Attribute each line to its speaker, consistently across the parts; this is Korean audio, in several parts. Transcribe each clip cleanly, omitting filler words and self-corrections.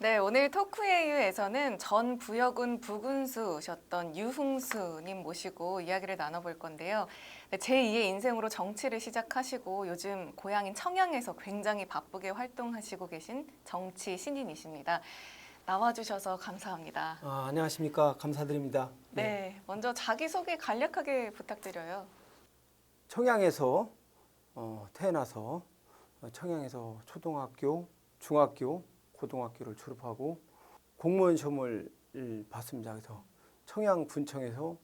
Speaker 1: 네, 오늘 토크웨이에서는 전 부여군 부군수셨던 유흥수님 모시고 이야기를 나눠볼 건데요. 네, 제2의 인생으로 정치를 시작하시고 요즘 고향인 청양에서 굉장히 바쁘게 활동하시고 계신 정치 신인이십니다. 나와주셔서 감사합니다.
Speaker 2: 안녕하십니까. 감사드립니다.
Speaker 1: 네, 먼저 자기소개 간략하게 부탁드려요.
Speaker 2: 청양에서 태어나서 청양에서 초등학교, 중학교, 고등학교를 졸업하고 공무원 시험을 봤습니다. 그래서 청양군청에서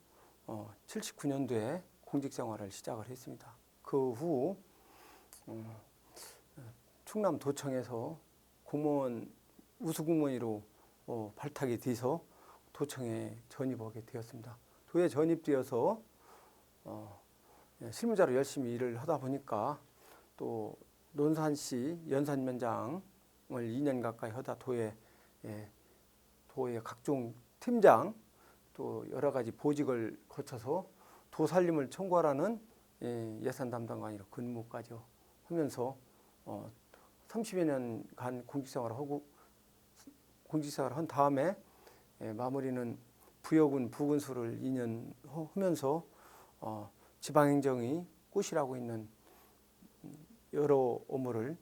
Speaker 2: 79년도에 공직생활을 시작을 했습니다. 그 후 충남도청에서 공무원 우수공무원으로 발탁이 돼서 도청에 전입하게 되었습니다. 도에 전입되어서 실무자로 열심히 일을 하다 보니까 또 논산시 연산면장을 2년 가까이 하다 도의 각종 팀장 또 여러 가지 보직을 거쳐서 도살림을 총괄하는 예산 담당관으로 근무까지 하면서 30여 년간 공직생활을 한 다음에 마무리는 부여군 부군수를 2년 하면서 지방행정이 꽃이라고 있는 여러 업무를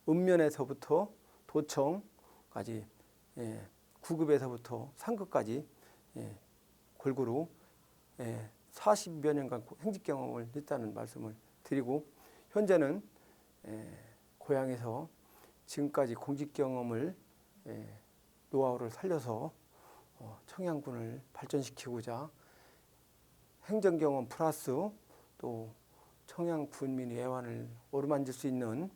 Speaker 2: 읍면에서부터 도청까지 9급에서부터 상급까지 골고루 40여 년간 행직 경험을 했다는 말씀을 드리고 현재는 고향에서 지금까지 공직 경험을 노하우를 살려서 청양군을 발전시키고자 행정 경험 플러스 또 청양 군민의 애환을 어루만질 수 있는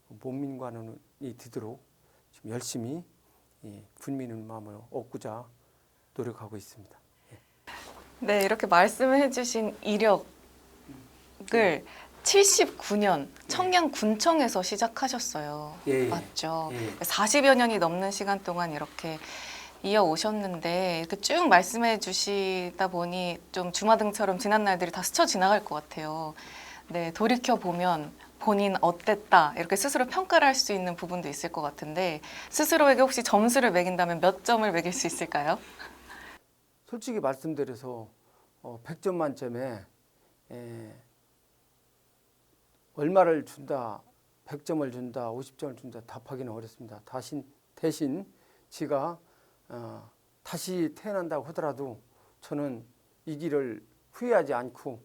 Speaker 2: 몸민관원이 되도록 지금 열심히 군민의 마음을 얻고자 노력하고 있습니다.
Speaker 1: 네, 이렇게 말씀을 해주신 이력을 79년 청양군청에서 시작하셨어요.
Speaker 2: 예,
Speaker 1: 맞죠?
Speaker 2: 예.
Speaker 1: 40여 년이 넘는 시간 동안 이렇게 이어오셨는데 이렇게 쭉 말씀해 주시다 보니 좀 주마등처럼 지난 날들이 다 스쳐 지나갈 것 같아요. 네, 돌이켜보면 본인 어땠다 이렇게 스스로 평가를 할 수 있는 부분도 있을 것 같은데 스스로에게 혹시 점수를 매긴다면 몇 점을 매길 수 있을까요?
Speaker 2: 솔직히 말씀드려서 100점 만점에 얼마를 준다, 100점을 준다, 50점을 준다 답하기는 어렵습니다. 대신 제가 다시 태어난다고 하더라도 저는 이 길을 후회하지 않고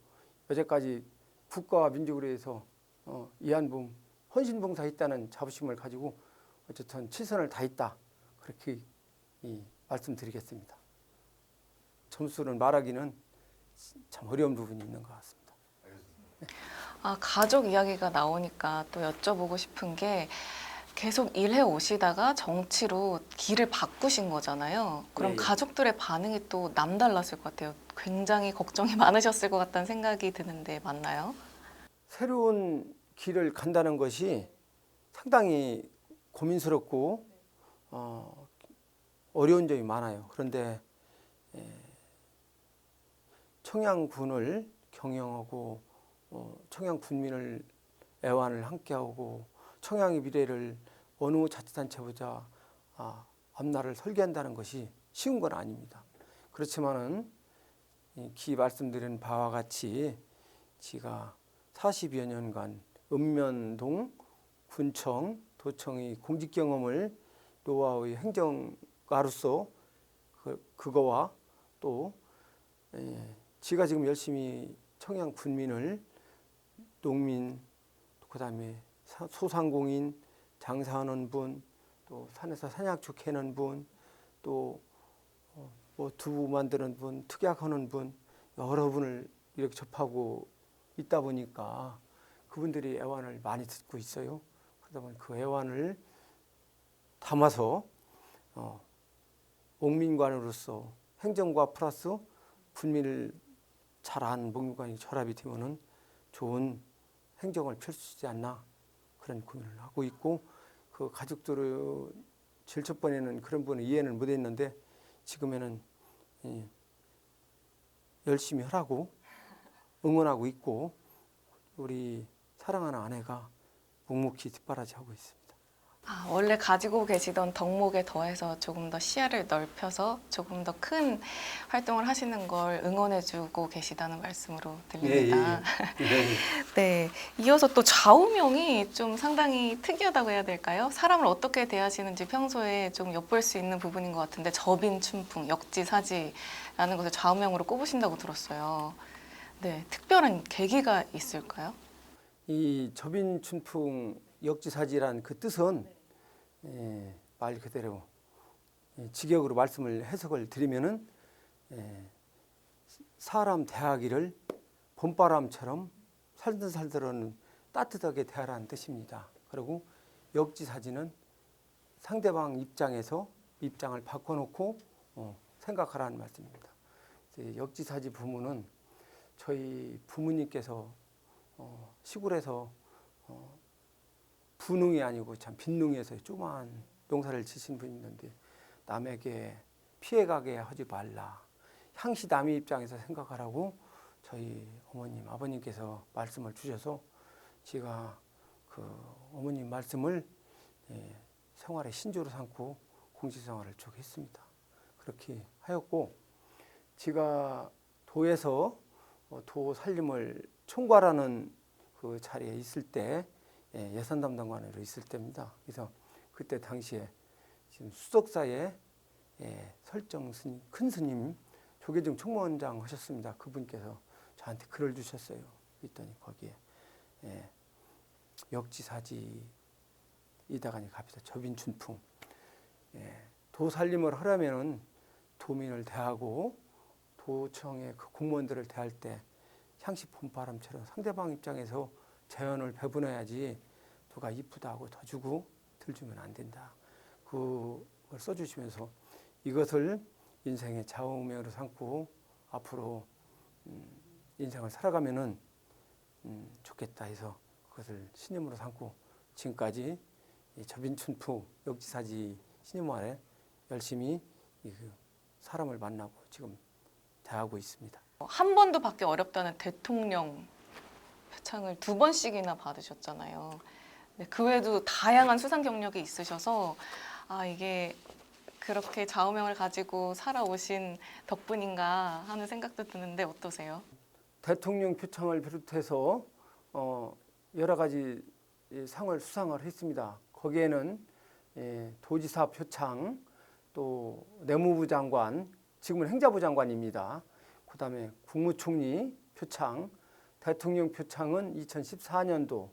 Speaker 2: 여태까지 국가와 민족을 위해서 이한봉 헌신봉사했다는 자부심을 가지고 어쨌든 최선을 다했다 그렇게 말씀드리겠습니다. 점수는 말하기는 참 어려운 부분이 있는 것 같습니다.
Speaker 1: 가족 이야기가 나오니까 또 여쭤보고 싶은 게 계속 일해 오시다가 정치로 길을 바꾸신 거잖아요. 그럼
Speaker 2: 예.
Speaker 1: 가족들의 반응이 또 남달랐을 것 같아요. 굉장히 걱정이 많으셨을 것 같다는 생각이 드는데 맞나요?
Speaker 2: 새로운 길을 간다는 것이 상당히 고민스럽고 어려운 점이 많아요. 그런데 청양군을 경영하고 청양군민을 애환을 함께하고 청양의 미래를 어느 자치단체보다 앞날을 설계한다는 것이 쉬운 건 아닙니다. 그렇지만은 기 말씀드린 바와 같이 제가 40여 년간 읍면동, 군청, 도청의 공직 경험을 노하우의 행정가로서 그거와 또 제가 지금 열심히 청양 군민을 농민, 그다음에 소상공인, 장사하는 분, 또 산에서 산약초 캐는 분, 또 뭐 두부 만드는 분, 특약하는 분 여러 분을 이렇게 접하고 있다 보니까 그분들이 애환을 많이 듣고 있어요. 그러다 보니 그 애환을 담아서 옥민관으로서 행정과 플러스 군민을 잘 아는 목민관이 결합이 되면은 좋은 행정을 펼 수 있지 않나 그런 고민을 하고 있고 그 가족들을 제일 첫 번에는 그런 부분을 이해는 못했는데 지금에는 열심히 하라고 응원하고 있고 우리 사랑하는 아내가 묵묵히 뒷바라지하고 있습니다.
Speaker 1: 원래 가지고 계시던 덕목에 더해서 조금 더 시야를 넓혀서 조금 더 큰 활동을 하시는 걸 응원해주고 계시다는 말씀으로 들립니다.
Speaker 2: 네.
Speaker 1: 네, 이어서 또 좌우명이 좀 상당히 특이하다고 해야 될까요? 사람을 어떻게 대하시는지 평소에 좀 엿볼 수 있는 부분인 것 같은데 접인춘풍, 역지사지라는 것을 좌우명으로 꼽으신다고 들었어요. 네, 특별한 계기가 있을까요?
Speaker 2: 이 접인춘풍 역지사지란 그 뜻은 말 그대로 직역으로 말씀을 해석을 드리면은 사람 대하기를 봄바람처럼 살들살들은 따뜻하게 대하라는 뜻입니다. 그리고 역지사지는 상대방 입장에서 입장을 바꿔놓고 생각하라는 말씀입니다. 역지사지 부문은 저희 부모님께서 시골에서 부능이 아니고 참 빈능에서 조그마한 농사를 지신 분이 있는데 남에게 피해가게 하지 말라. 항시 남의 입장에서 생각하라고 저희 어머님, 아버님께서 말씀을 주셔서 제가 그 어머님 말씀을 생활의 신조로 삼고 공직생활을 쭉 했습니다. 그렇게 하였고 제가 도에서 도 살림을 총괄하는 그 자리에 있을 때 예산 담당관으로 있을 때입니다. 그래서 그때 당시에 지금 수석사에 설정 스님, 큰 스님 조계종 총무원장 하셨습니다. 그분께서 저한테 글을 주셨어요. 그랬더니 거기에 역지사지이다가니 갑니다. 접인춘풍. 도 살림을 하려면은 도민을 대하고 도청의 그 공무원들을 대할 때 향시 봄바람처럼 상대방 입장에서 재원을 배분해야지 누가 이쁘다 하고 더 주고 덜 주면 안 된다. 그걸 써주시면서 이것을 인생의 좌우명으로 삼고 앞으로 인생을 살아가면은 좋겠다 해서 그것을 신념으로 삼고 지금까지 접인춘풍 역지사지 신념 아래 열심히 사람을 만나고 지금 대하고 있습니다.
Speaker 1: 한 번도 받기 어렵다는 대통령 표창을 2번씩이나 받으셨잖아요. 네, 그 외에도 다양한 수상 경력이 있으셔서 이게 그렇게 좌우명을 가지고 살아오신 덕분인가 하는 생각도 드는데 어떠세요?
Speaker 2: 대통령 표창을 비롯해서 여러 가지 상을 수상을 했습니다. 거기에는 도지사 표창, 또 내무부 장관, 지금은 행자부 장관입니다. 그다음에 국무총리 표창, 대통령 표창은 2014년도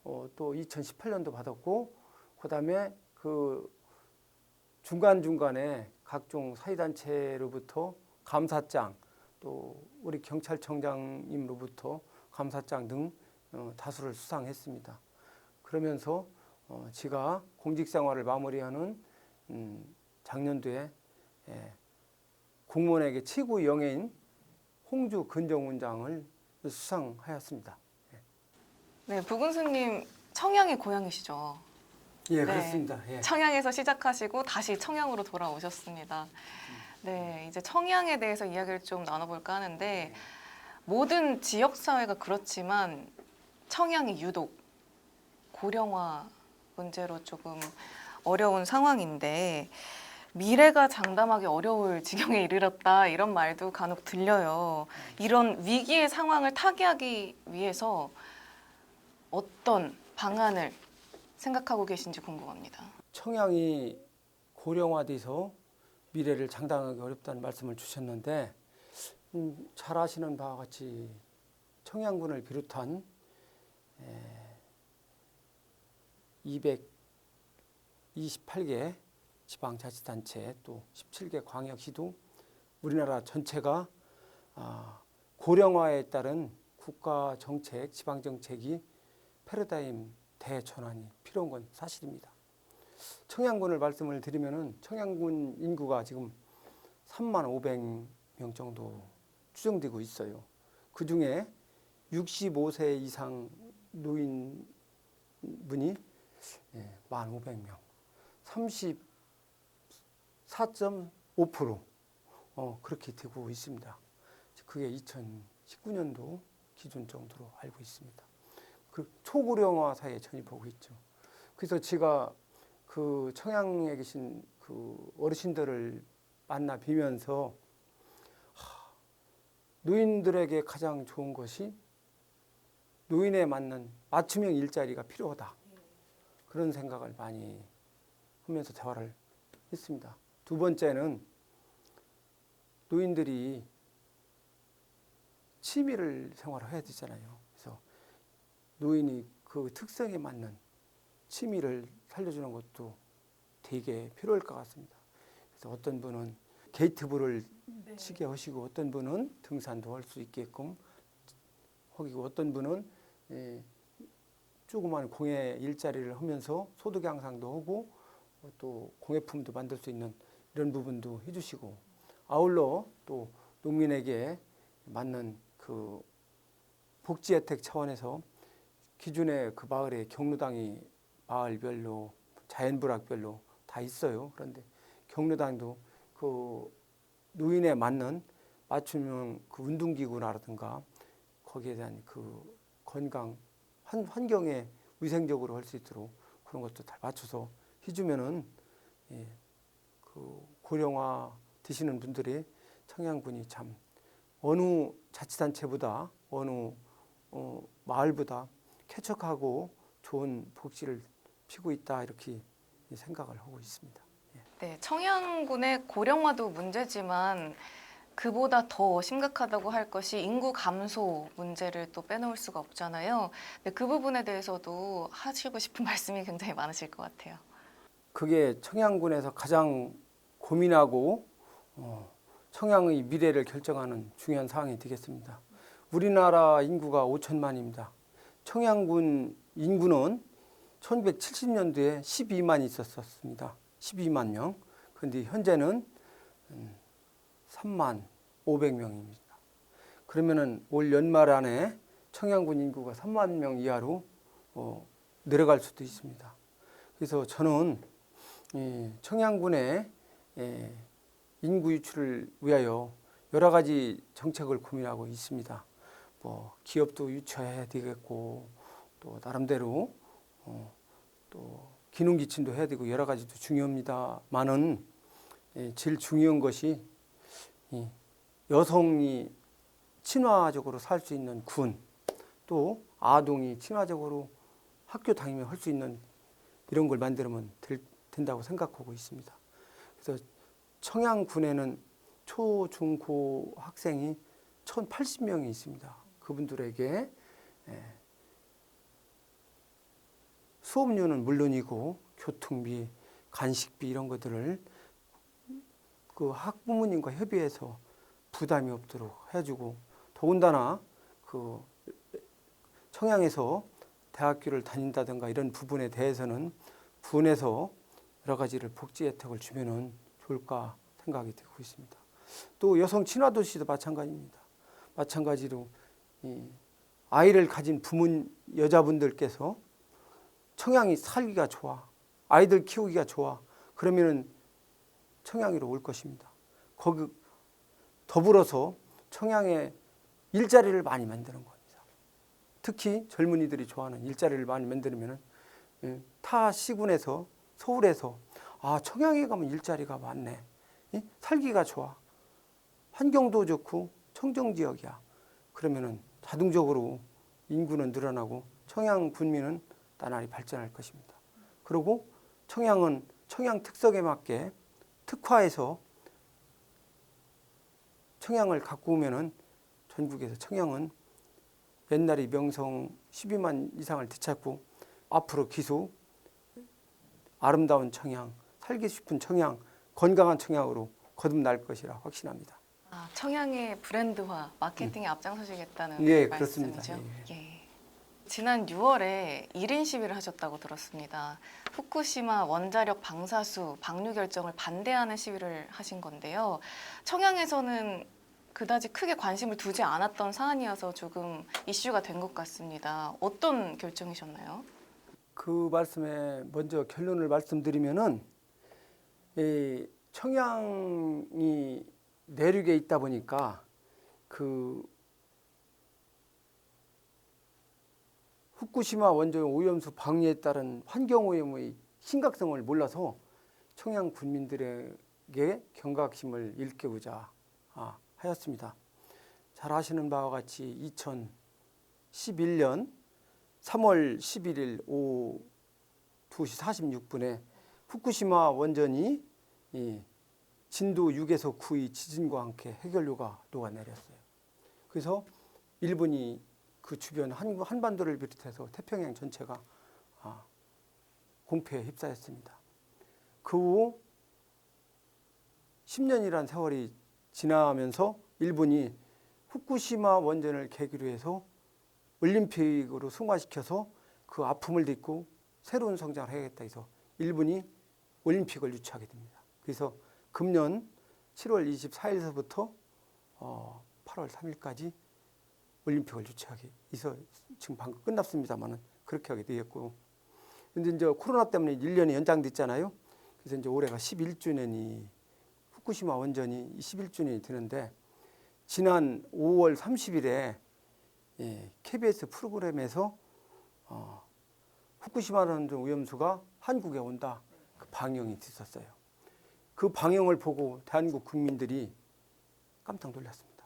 Speaker 2: 또 2018년도 받았고 그다음에 그 중간중간에 각종 사회단체로부터 감사장 또 우리 경찰청장님으로부터 감사장 등 다수를 수상했습니다. 그러면서 제가 공직생활을 마무리하는 작년도에 공무원에게 최고 영예인 홍주 근정훈장을 수상하였습니다.
Speaker 1: 네, 부군수님 청양이 고향이시죠?
Speaker 2: 예,
Speaker 1: 네,
Speaker 2: 그렇습니다. 예.
Speaker 1: 청양에서 시작하시고 다시 청양으로 돌아오셨습니다. 네, 이제 청양에 대해서 이야기를 좀 나눠볼까 하는데 모든 지역 사회가 그렇지만 청양이 유독 고령화 문제로 조금 어려운 상황인데 미래가 장담하기 어려울 지경에 이르렀다 이런 말도 간혹 들려요. 이런 위기의 상황을 타개하기 위해서 어떤 방안을 생각하고 계신지 궁금합니다.
Speaker 2: 청양이 고령화돼서 미래를 장담하기 어렵다는 말씀을 주셨는데 잘 아시는 바와 같이 청양군을 비롯한 228개 지방자치단체 또 17개 광역시도 우리나라 전체가 고령화에 따른 국가정책, 지방정책이 패러다임 대전환이 필요한 건 사실입니다. 청양군을 말씀을 드리면은 청양군 인구가 지금 3만 500명 정도 추정되고 있어요. 그 중에 65세 이상 노인분이 1,500명, 34.5% 그렇게 되고 있습니다. 그게 2019년도 기준 정도로 알고 있습니다. 그 초고령화 사회에 전입하고 있죠. 그래서 제가 그 청양에 계신 그 어르신들을 만나 뵈면서 노인들에게 가장 좋은 것이 노인에 맞는 맞춤형 일자리가 필요하다. 그런 생각을 많이 하면서 대화를 했습니다. 두 번째는 노인들이 취미를 생활을 해야 되잖아요. 그래서 노인이 그 특성에 맞는 취미를 살려주는 것도 되게 필요할 것 같습니다. 그래서 어떤 분은 게이트볼을 치게 하시고 어떤 분은 등산도 할 수 있게끔 하고 어떤 분은 조그만 공예 일자리를 하면서 소득 향상도 하고 또 공예품도 만들 수 있는 이런 부분도 해주시고 아울러 또 농민에게 맞는 그 복지 혜택 차원에서 기존에 그 마을에 경로당이 마을별로 자연부락별로 다 있어요. 그런데 경로당도 그 노인에 맞는 맞춤형 그 운동기구라든가 거기에 대한 그 건강 환경에 위생적으로 할 수 있도록 그런 것도 다 맞춰서 해주면은 그 고령화 드시는 분들이 청양군이 참 어느 자치단체보다 어느 마을보다 쾌척하고 좋은 복지를 피고 있다 이렇게 생각을 하고 있습니다.
Speaker 1: 네, 청양군의 고령화도 문제지만 그보다 더 심각하다고 할 것이 인구 감소 문제를 또 빼놓을 수가 없잖아요. 근데 그 부분에 대해서도 하시고 싶은 말씀이 굉장히 많으실 것 같아요.
Speaker 2: 그게 청양군에서 가장 고민하고 청양의 미래를 결정하는 중요한 사항이 되겠습니다. 우리나라 인구가 5천만입니다. 청양군 인구는 1970년도에 12만 있었습니다. 12만 명. 그런데 현재는 3만 500명입니다. 그러면은 올 연말 안에 청양군 인구가 3만 명 이하로 내려갈 수도 있습니다. 그래서 저는 청양군의 인구 유출을 위하여 여러 가지 정책을 고민하고 있습니다. 뭐 기업도 유치해야 되겠고 또 나름대로 또 기농기침도 해야 되고 여러 가지도 중요합니다만은 제일 중요한 것이 여성이 친화적으로 살 수 있는 군, 또 아동이 친화적으로 학교 다니며 할 수 있는 이런 걸 만들면 된다고 생각하고 있습니다. 그래서 청양군에는 초, 중, 고 학생이 1,080명이 있습니다. 그분들에게 수업료는 물론이고 교통비, 간식비 이런 것들을 그 학부모님과 협의해서 부담이 없도록 해주고 더군다나 그 청양에서 대학교를 다닌다든가 이런 부분에 대해서는 군에서 여러 가지를 복지 혜택을 주면은 좋을까 생각이 되고 있습니다. 또 여성 친화도시도 마찬가지입니다. 마찬가지로 아이를 가진 부모 여자분들께서 청양이 살기가 좋아, 아이들 키우기가 좋아, 그러면은 청양으로 올 것입니다. 거기 더불어서 청양에 일자리를 많이 만드는 겁니다. 특히 젊은이들이 좋아하는 일자리를 많이 만들면 타 시군에서 서울에서 아 청양에 가면 일자리가 많네, 살기가 좋아, 환경도 좋고 청정지역이야. 그러면은 자동적으로 인구는 늘어나고 청양 군민은 나날이 발전할 것입니다. 그리고 청양은 청양 특성에 맞게 특화해서 청양을 갖고 오면은 전국에서 청양은 옛날의 명성 12만 이상을 되찾고 앞으로 기수 아름다운 청양, 살기 싶은 청양, 건강한 청양으로 거듭날 것이라 확신합니다.
Speaker 1: 아, 청양의 브랜드화, 마케팅에 앞장서시겠다는
Speaker 2: 예,
Speaker 1: 말씀이죠?
Speaker 2: 그렇습니다.
Speaker 1: 예. 지난 6월에 1인 시위를 하셨다고 들었습니다. 후쿠시마 원자력 방사수 방류 결정을 반대하는 시위를 하신 건데요. 청양에서는 그다지 크게 관심을 두지 않았던 사안이어서 조금 이슈가 된 것 같습니다. 어떤 결정이셨나요?
Speaker 2: 그 말씀에 먼저 결론을 말씀드리면은 청양이 내륙에 있다 보니까 그 후쿠시마 원전 오염수 방류에 따른 환경오염의 심각성을 몰라서 청양 군민들에게 경각심을 일깨우자 하였습니다. 잘 아시는 바와 같이 2011년 3월 11일 오후 2시 46분에 후쿠시마 원전이 진도 6에서 9의 지진과 함께 해결료가 녹아내렸어요. 그래서 일본이 그 주변 한반도를 비롯해서 태평양 전체가 공포에 휩싸였습니다. 그 후 10년이란 세월이 지나면서 일본이 후쿠시마 원전을 계기로 해서 올림픽으로 승화시켜서 그 아픔을 딛고 새로운 성장을 해야겠다 해서 일본이 올림픽을 유치하게 됩니다. 그래서 금년 7월 24일서부터 8월 3일까지 올림픽을 유치하게 해서 지금 방금 끝났습니다만은 그렇게 하게 되었고, 근데 이제 코로나 때문에 1년이 연장됐잖아요. 그래서 이제 올해가 11주년이 후쿠시마 원전이 11주년이 되는데, 지난 5월 30일에 KBS 프로그램에서 후쿠시마 원전 오염수가 한국에 온다, 그 방영이 됐었어요. 그 방영을 보고 대한민국 국민들이 깜짝 놀랐습니다.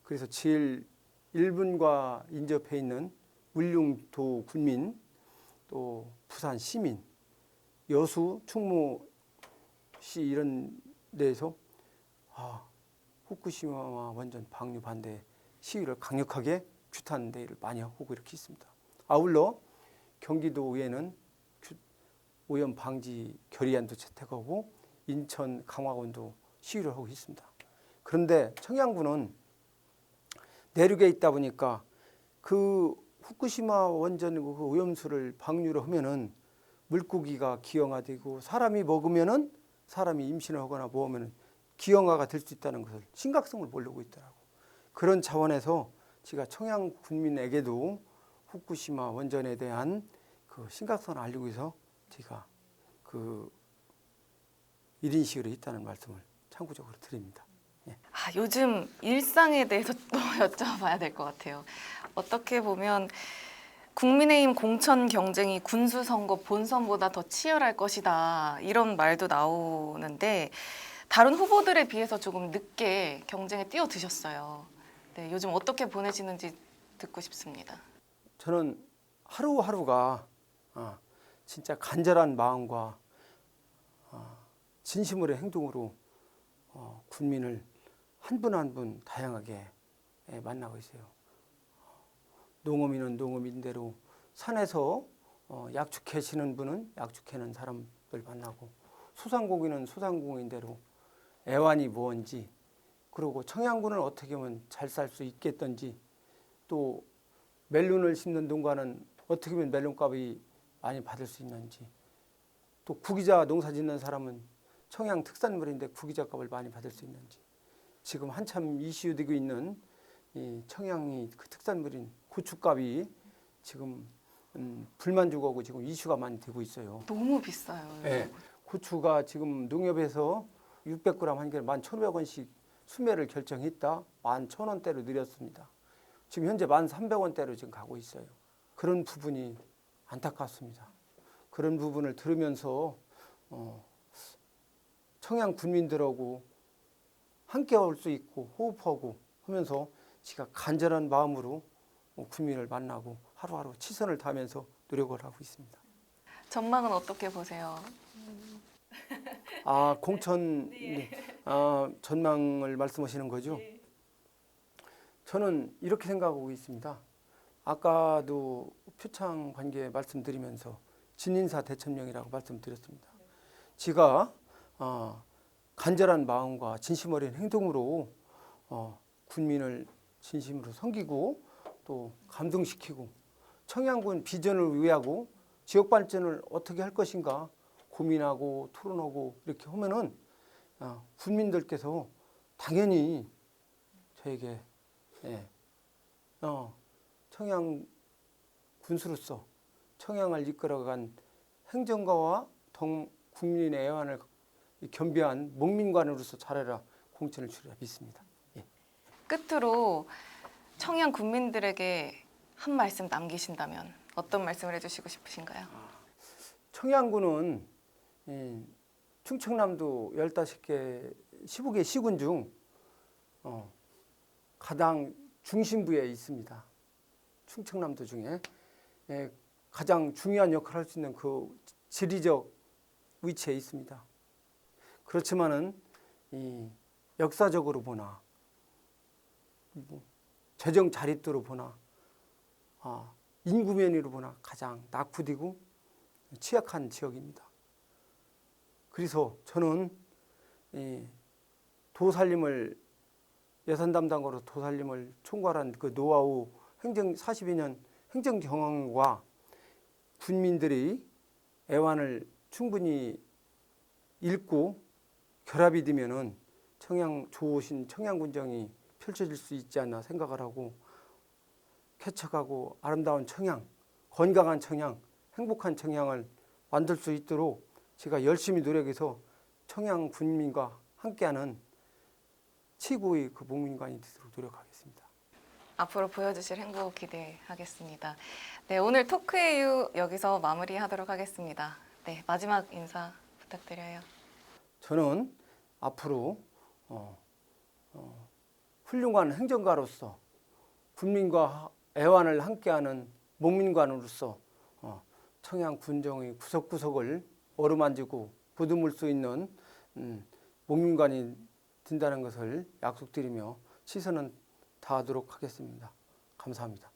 Speaker 2: 그래서 제일 일본과 인접해 있는 울릉도 군민, 또 부산 시민, 여수, 충무시 이런 데에서 후쿠시마 원전 방류 반대 시위를 강력하게 규탄 대회를 많이 하고 이렇게 있습니다. 아울러 경기도의회는 오염 방지 결의안도 채택하고 인천, 강화군도 시위를 하고 있습니다. 그런데 청양군은 내륙에 있다 보니까 그 후쿠시마 원전 그 오염수를 방류를 하면은 물고기가 기형아되고 사람이 먹으면은 사람이 임신을 하거나 뭐 하면은 기형아가 될 수 있다는 것을 심각성을 모르고 있더라고. 그런 차원에서 제가 청양 군민에게도 후쿠시마 원전에 대한 그 심각성을 알리기 위해서 제가 그 1인 시위를 했다는 말씀을 참고적으로 드립니다. 예.
Speaker 1: 요즘 일상에 대해서 또 여쭤봐야 될 것 같아요. 어떻게 보면 국민의힘 공천 경쟁이 군수선거 본선보다 더 치열할 것이다, 이런 말도 나오는데 다른 후보들에 비해서 조금 늦게 경쟁에 뛰어드셨어요. 네, 요즘 어떻게 보내시는지 듣고 싶습니다.
Speaker 2: 저는 하루하루가 진짜 간절한 마음과 진심으로 행동으로 군민을 한 분 한 분 다양하게 만나고 있어요. 농어민은 농어민대로, 산에서 약축해시는 분은 약축해는 사람들 만나고, 소상공인은 소상공인대로 애완이 뭔지, 그리고 청양군을 어떻게 하면 잘 살 수 있겠던지, 또 멜론을 심는 농가는 어떻게 하면 멜론값이 많이 받을 수 있는지, 또 구기자 농사 짓는 사람은 청양 특산물인데 구기자 값을 많이 받을 수 있는지, 지금 한참 이슈되고 있는 이 청양이 그 특산물인 고추값이 지금 불만 주고 지금 이슈가 많이 되고 있어요.
Speaker 1: 너무 비싸요.
Speaker 2: 네, 고추가 지금 농협에서 600g 한 개를 1,100원씩 수매를 결정했다. 11,000원대로 늘렸습니다. 지금 현재 1,300원대로 지금 가고 있어요. 그런 부분이 안타깝습니다. 그런 부분을 들으면서 청양 군민들하고 함께 올 수 있고 호흡하고 하면서 제가 간절한 마음으로 군민을 만나고 하루하루 최선을 다하면서 노력을 하고 있습니다.
Speaker 1: 전망은 어떻게 보세요?
Speaker 2: 공천 전망을 말씀하시는 거죠? 저는 이렇게 생각하고 있습니다. 아까도 표창 관계 말씀드리면서 진인사 대천령이라고 말씀드렸습니다. 제가 간절한 마음과 진심 어린 행동으로 군민을 진심으로 섬기고 또 감동시키고 청양군 비전을 위하고 지역 발전을 어떻게 할 것인가 고민하고 토론하고 이렇게 하면은 군민들께서 당연히 저에게 청양 군수로서 청양을 이끌어간 행정가와 국민의 애환을 겸비한 목민관으로서 잘해라 공천을 주리라 믿습니다.
Speaker 1: 끝으로 청양 군민들에게 한 말씀 남기신다면 어떤 말씀을 해주시고 싶으신가요?
Speaker 2: 청양군은 충청남도 15개, 15개 시군 중 가장 중심부에 있습니다. 충청남도 중에 가장 중요한 역할을 할 수 있는 그 지리적 위치에 있습니다. 그렇지만은 이 역사적으로 보나 재정 자립도로 보나 인구 면으로 보나 가장 낙후되고 취약한 지역입니다. 그래서 저는 이 도살림을 예산 담당으로 도살림을 총괄한 그 노하우 42년 행정 경험과 군민들의 애환을 충분히 읽고 결합이 되면은 좋으신 청양군정이 펼쳐질 수 있지 않나 생각을 하고 쾌척하고 아름다운 청양, 건강한 청양, 행복한 청양을 만들 수 있도록 제가 열심히 노력해서 청양 군민과 함께하는 최고의 그 목민관이 되도록 노력하겠습니다.
Speaker 1: 앞으로 보여주실 행복 기대하겠습니다. 네, 오늘 토크에유 여기서 마무리하도록 하겠습니다. 네, 마지막 인사 부탁드려요.
Speaker 2: 저는 앞으로 훌륭한 행정가로서 군민과 애환을 함께하는 목민관으로서 청양 군정의 구석구석을 어루만지고 보듬을 수 있는 목민관이 된다는 것을 약속드리며 최선은 다하도록 하겠습니다. 감사합니다.